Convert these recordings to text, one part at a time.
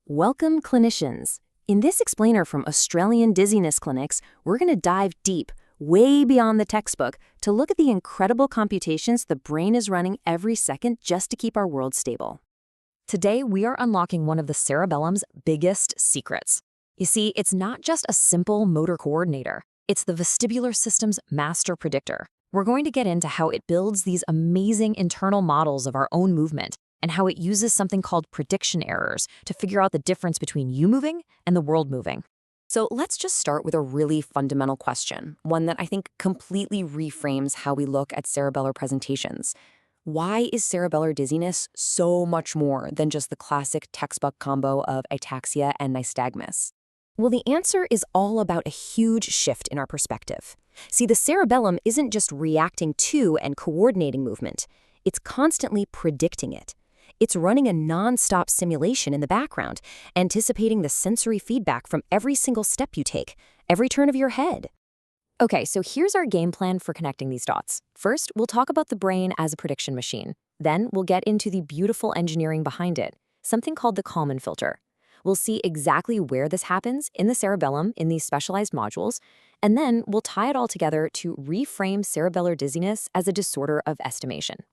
Welcome, clinicians. In this explainer from Australian Dizziness Clinics, we're going to dive deep, way beyond the textbook, to look at the incredible computations the brain is running every second just to keep our world stable. Today, we are unlocking one of the cerebellum's biggest secrets. You see, it's not just a simple motor coordinator. It's the vestibular system's master predictor. We're going to get into how it builds these amazing internal models of our own movement, and how it uses something called prediction errors to figure out the difference between you moving and the world moving. So let's just start with a really fundamental question, one that I think completely reframes how we look at cerebellar presentations. Why is cerebellar dizziness so much more than just the classic textbook combo of ataxia and nystagmus? Well, the answer is all about a huge shift in our perspective. See, the cerebellum isn't just reacting to and coordinating movement. It's constantly predicting it. It's running a non-stop simulation in the background, anticipating the sensory feedback from every single step you take, every turn of your head. Okay, so here's our game plan for connecting these dots. First, we'll talk about the brain as a prediction machine. Then, we'll get into the beautiful engineering behind it, something called the Kalman filter. We'll see exactly where this happens in the cerebellum in these specialized modules, and then we'll tie it all together to reframe cerebellar dizziness as a disorder of estimation.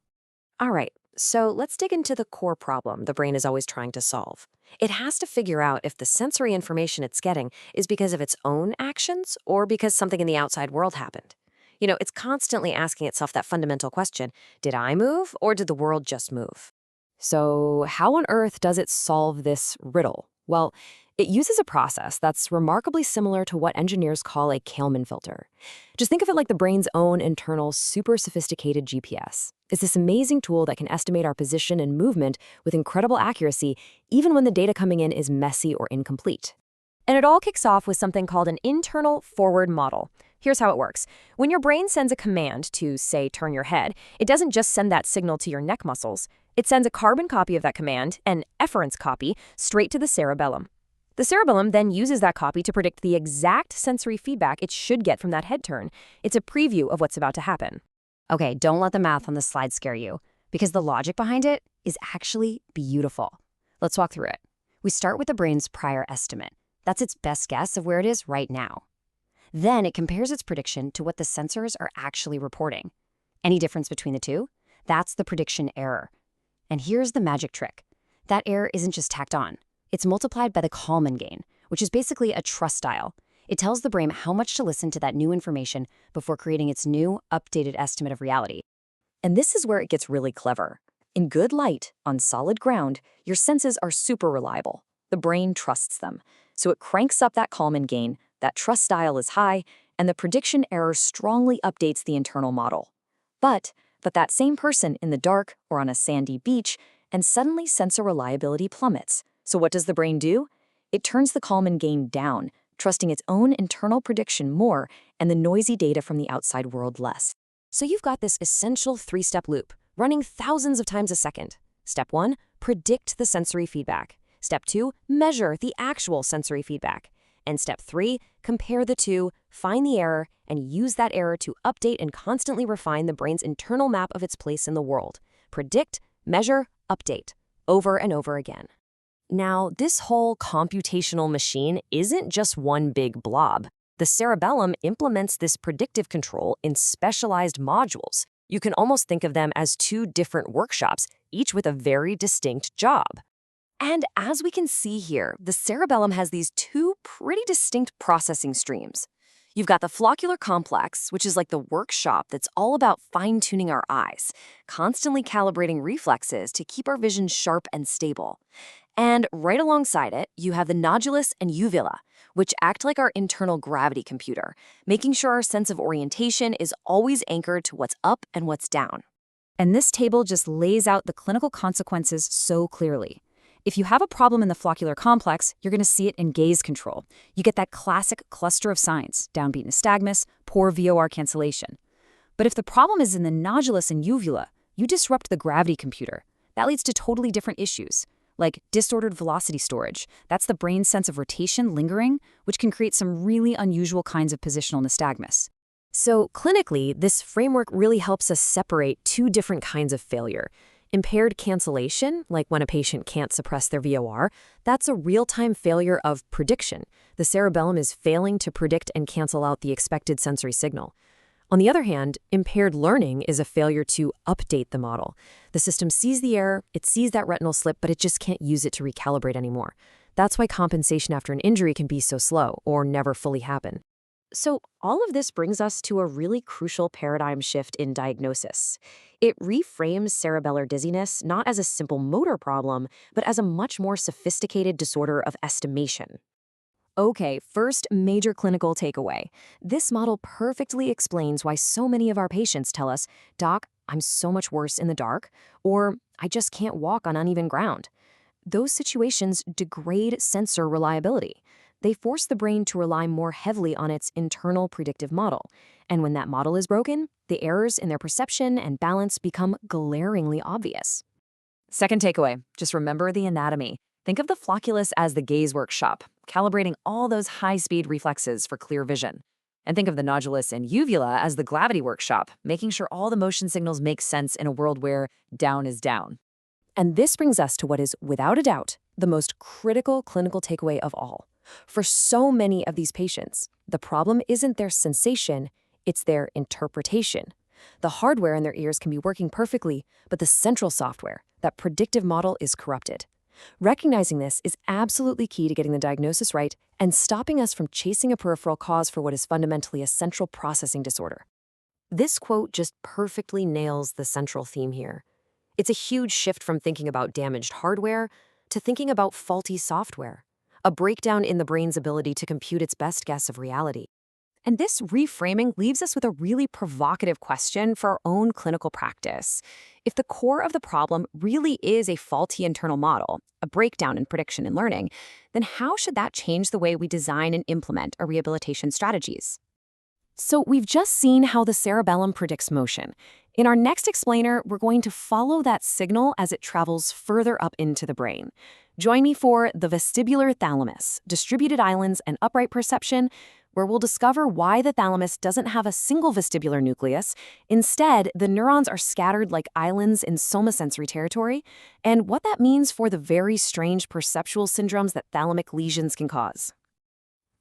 All right, so let's dig into the core problem the brain is always trying to solve. It has to figure out if the sensory information it's getting is because of its own actions or because something in the outside world happened. You know, it's constantly asking itself that fundamental question, did I move or did the world just move? So how on earth does it solve this riddle? Well, it uses a process that's remarkably similar to what engineers call a Kalman filter. Just think of it like the brain's own internal, super sophisticated GPS. It's this amazing tool that can estimate our position and movement with incredible accuracy, even when the data coming in is messy or incomplete. And it all kicks off with something called an internal forward model. Here's how it works. When your brain sends a command to, say, turn your head, it doesn't just send that signal to your neck muscles. It sends a carbon copy of that command, an efference copy, straight to the cerebellum. The cerebellum then uses that copy to predict the exact sensory feedback it should get from that head turn. It's a preview of what's about to happen. Okay, don't let the math on the slide scare you, because the logic behind it is actually beautiful. Let's walk through it. We start with the brain's prior estimate. That's its best guess of where it is right now. Then it compares its prediction to what the sensors are actually reporting. Any difference between the two? That's the prediction error. And here's the magic trick. That error isn't just tacked on. It's multiplied by the Kalman gain, which is basically a trust dial. It tells the brain how much to listen to that new information before creating its new, updated estimate of reality. And this is where it gets really clever. In good light, on solid ground, your senses are super reliable. The brain trusts them. So it cranks up that Kalman gain, that trust dial is high, and the prediction error strongly updates the internal model. But that same person in the dark or on a sandy beach, and suddenly sensor reliability plummets. So what does the brain do? It turns the Kalman gain down, trusting its own internal prediction more and the noisy data from the outside world less. So you've got this essential three-step loop, running thousands of times a second. Step 1, predict the sensory feedback. Step 2, measure the actual sensory feedback. And step 3, compare the two, find the error, and use that error to update and constantly refine the brain's internal map of its place in the world. Predict, measure, update, over and over again. Now, this whole computational machine isn't just one big blob. The cerebellum implements this predictive control in specialized modules. You can almost think of them as two different workshops, each with a very distinct job. And as we can see here, the cerebellum has these two pretty distinct processing streams. You've got the floccular complex, which is like the workshop that's all about fine-tuning our eyes, constantly calibrating reflexes to keep our vision sharp and stable. And right alongside it, you have the nodulus and uvula, which act like our internal gravity computer, making sure our sense of orientation is always anchored to what's up and what's down. And this table just lays out the clinical consequences so clearly. If you have a problem in the floccular complex, you're going to see it in gaze control. You get that classic cluster of signs, downbeat nystagmus, poor VOR cancellation. But if the problem is in the nodulus and uvula, you disrupt the gravity computer. That leads to totally different issues, like disordered velocity storage. That's the brain's sense of rotation lingering, which can create some really unusual kinds of positional nystagmus. So clinically, this framework really helps us separate two different kinds of failure. Impaired cancellation, like when a patient can't suppress their VOR, that's a real-time failure of prediction. The cerebellum is failing to predict and cancel out the expected sensory signal. On the other hand, impaired learning is a failure to update the model. The system sees the error, it sees that retinal slip, but it just can't use it to recalibrate anymore. That's why compensation after an injury can be so slow or never fully happen. So all of this brings us to a really crucial paradigm shift in diagnosis. It reframes cerebellar dizziness not as a simple motor problem, but as a much more sophisticated disorder of estimation. Okay, first major clinical takeaway. This model perfectly explains why so many of our patients tell us, "Doc, I'm so much worse in the dark," or "I just can't walk on uneven ground." Those situations degrade sensor reliability. They force the brain to rely more heavily on its internal predictive model. And when that model is broken, the errors in their perception and balance become glaringly obvious. Second takeaway, just remember the anatomy. Think of the flocculus as the gaze workshop, calibrating all those high-speed reflexes for clear vision. And think of the nodulus and uvula as the gravity workshop, making sure all the motion signals make sense in a world where down is down. And this brings us to what is, without a doubt, the most critical clinical takeaway of all. For so many of these patients, the problem isn't their sensation, it's their interpretation. The hardware in their ears can be working perfectly, but the central software, that predictive model, is corrupted. Recognizing this is absolutely key to getting the diagnosis right and stopping us from chasing a peripheral cause for what is fundamentally a central processing disorder. This quote just perfectly nails the central theme here. It's a huge shift from thinking about damaged hardware to thinking about faulty software, a breakdown in the brain's ability to compute its best guess of reality. And this reframing leaves us with a really provocative question for our own clinical practice. If the core of the problem really is a faulty internal model, a breakdown in prediction and learning, then how should that change the way we design and implement our rehabilitation strategies? So we've just seen how the cerebellum predicts motion. In our next explainer, we're going to follow that signal as it travels further up into the brain. Join me for the vestibular thalamus, distributed islands, and upright perception, where we'll discover why the thalamus doesn't have a single vestibular nucleus. Instead, the neurons are scattered like islands in somasensory territory, and what that means for the very strange perceptual syndromes that thalamic lesions can cause.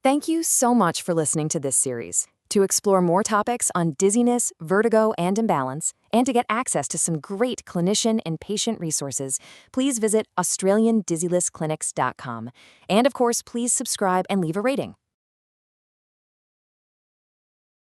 Thank you so much for listening to this series. To explore more topics on dizziness, vertigo, and imbalance, and to get access to some great clinician and patient resources, please visit AustralianDizzyListClinics.com. And of course, please subscribe and leave a rating.